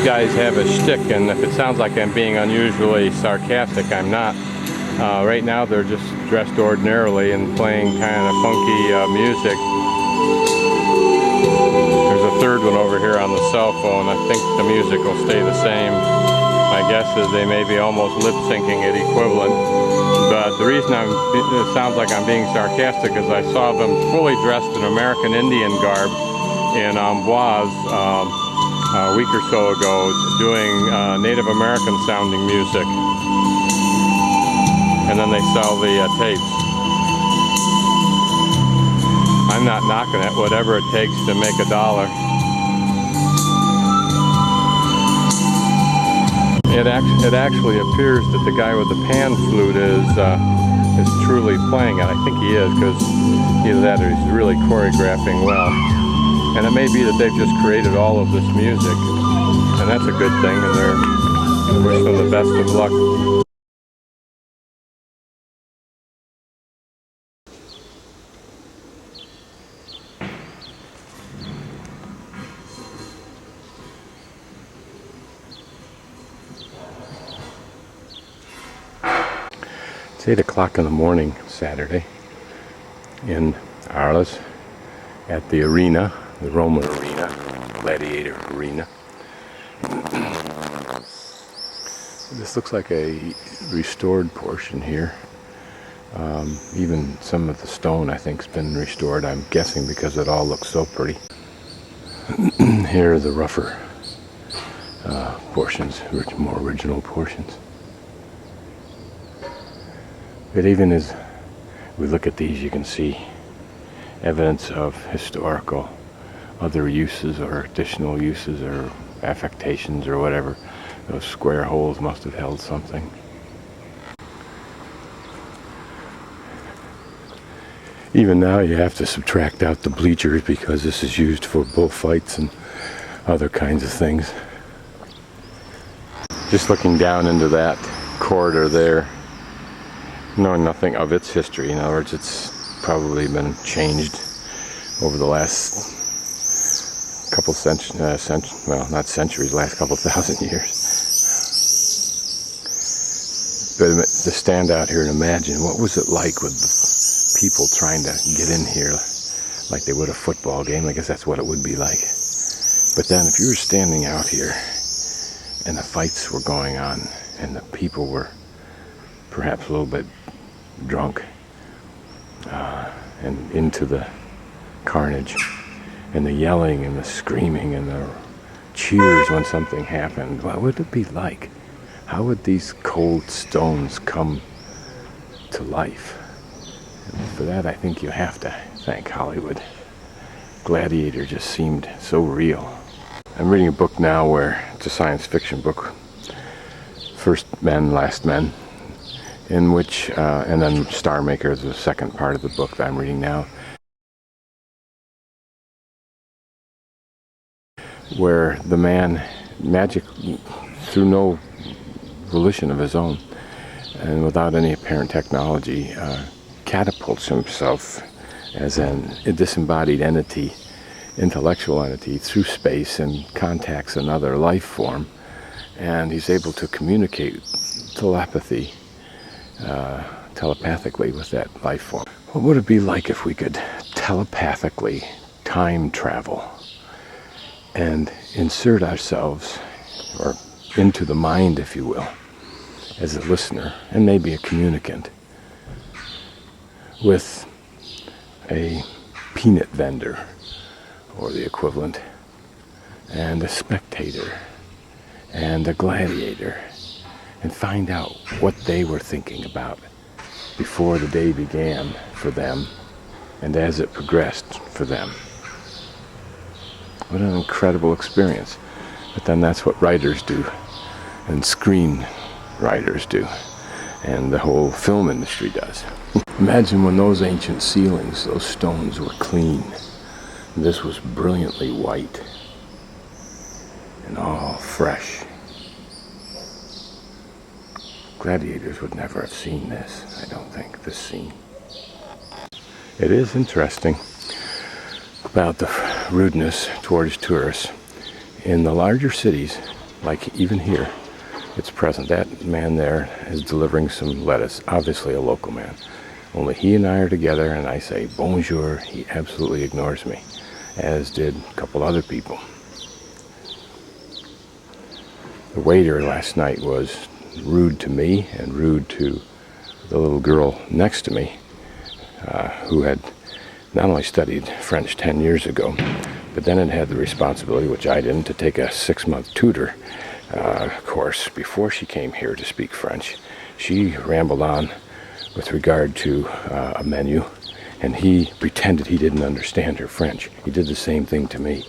guys have a shtick, and if it sounds like I'm being unusually sarcastic, I'm not. Right now they're just dressed ordinarily and playing kind of funky music. There's a third one over here on the cell phone. I think the music will stay the same. My guess is they may be almost lip-syncing it equivalent. But the reason it sounds like I'm being sarcastic is I saw them fully dressed in American Indian garb in Amboise a week or so ago, doing Native American sounding music. And then they sell the tapes. I'm not knocking it, whatever it takes to make a dollar. It actually appears that the guy with the pan flute is truly playing it. I think he is, because either that or he's really choreographing well. And it may be that they've just created all of this music, and that's a good thing, and I wish them the best of luck. It's 8 o'clock in the morning, Saturday, in Arles, at the arena, the Roman arena, gladiator arena. This looks like a restored portion here. Even some of the stone, I think, has been restored, I'm guessing, because it all looks so pretty. Here are the rougher portions, more original portions. But even as we look at these, you can see evidence of historical other uses or additional uses or affectations or whatever. Those square holes must have held something. Even now you have to subtract out the bleachers because this is used for bullfights and other kinds of things. Just looking down into that corridor there, knowing nothing of its history. In other words, it's probably been changed over the last couple well, not centuries, last couple thousand years. But to stand out here and imagine what was it like with the people trying to get in here like they would a football game. I guess that's what it would be like. But then if you were standing out here and the fights were going on and the people were perhaps a little bit drunk and into the carnage and the yelling and the screaming and the cheers when something happened, what would it be like? How would these cold stones come to life? And for that, I think you have to thank Hollywood. Gladiator just seemed so real. I'm reading a book now where it's a science fiction book, First Men, Last Men, in which, and then Star Maker is the second part of the book that I'm reading now, where the man, magic, through no volition of his own, and without any apparent technology, catapults himself as a disembodied entity, intellectual entity, through space and contacts another life form, and he's able to communicate telepathically with that life form. What would it be like if we could telepathically time travel and insert ourselves, or into the mind, if you will, as a listener and maybe a communicant, with a peanut vendor or the equivalent, and a spectator and a gladiator, and find out what they were thinking about before the day began for them and as it progressed for them. What an incredible experience. But then that's what writers do, and screen writers do, and the whole film industry does. Imagine when those ancient ceilings, those stones, were clean. This was brilliantly white and all fresh. Gladiators would never have seen this, I don't think, this scene. It is interesting about the rudeness towards tourists. In the larger cities, like even here, it's present. That man there is delivering some lettuce, obviously a local man. Only he and I are together, and I say bonjour. He absolutely ignores me, as did a couple other people. The waiter last night was rude to me and rude to the little girl next to me, who had not only studied French 10 years ago, but then had the responsibility, which I didn't, to take a 6-month tutor course before she came here to speak French. She rambled on with regard to a menu, and he pretended he didn't understand her French. He did the same thing to me.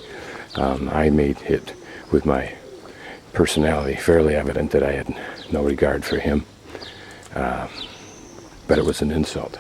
I made it with my personality fairly evident that I had no regard for him, but it was an insult.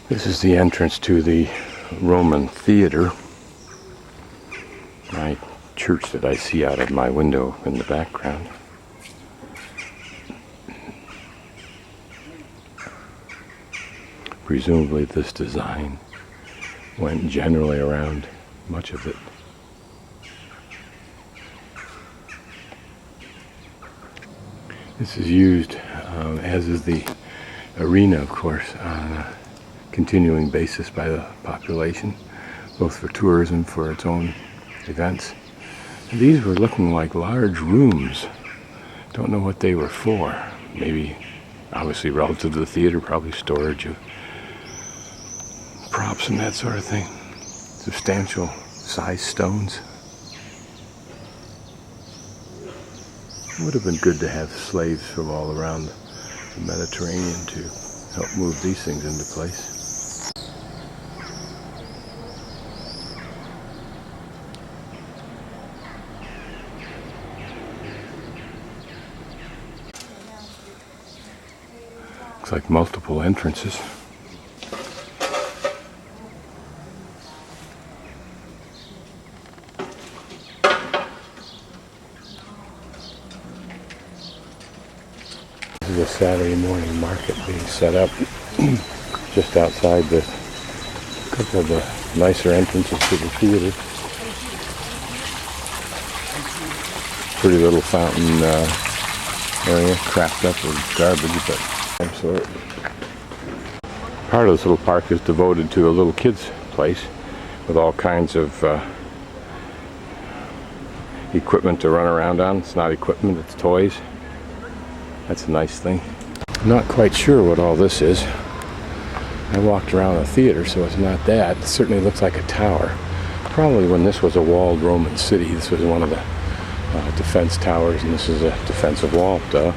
This is the entrance to the Roman theater, my church that I see out of my window in the background. Presumably this design went generally around much of it. This is used, as is the arena, of course, on a continuing basis by the population, both for tourism, for its own events. And these were looking like large rooms. Don't know what they were for. Maybe, obviously relative to the theater, probably storage of props and that sort of thing. Substantial size stones. It would have been good to have slaves from all around the Mediterranean to help move these things into place. Looks like multiple entrances. This is a Saturday morning market being set up just outside the couple of the nicer entrances to the theater. Pretty little fountain area, cracked up with garbage, but some sort. Part of this little park is devoted to a little kids' place with all kinds of equipment to run around on. It's not equipment, it's toys. That's a nice thing. I'm not quite sure what all this is. I walked around the theater, so it's not that. It certainly looks like a tower. Probably when this was a walled Roman city, this was one of the defense towers, and this is a defensive wall, duh.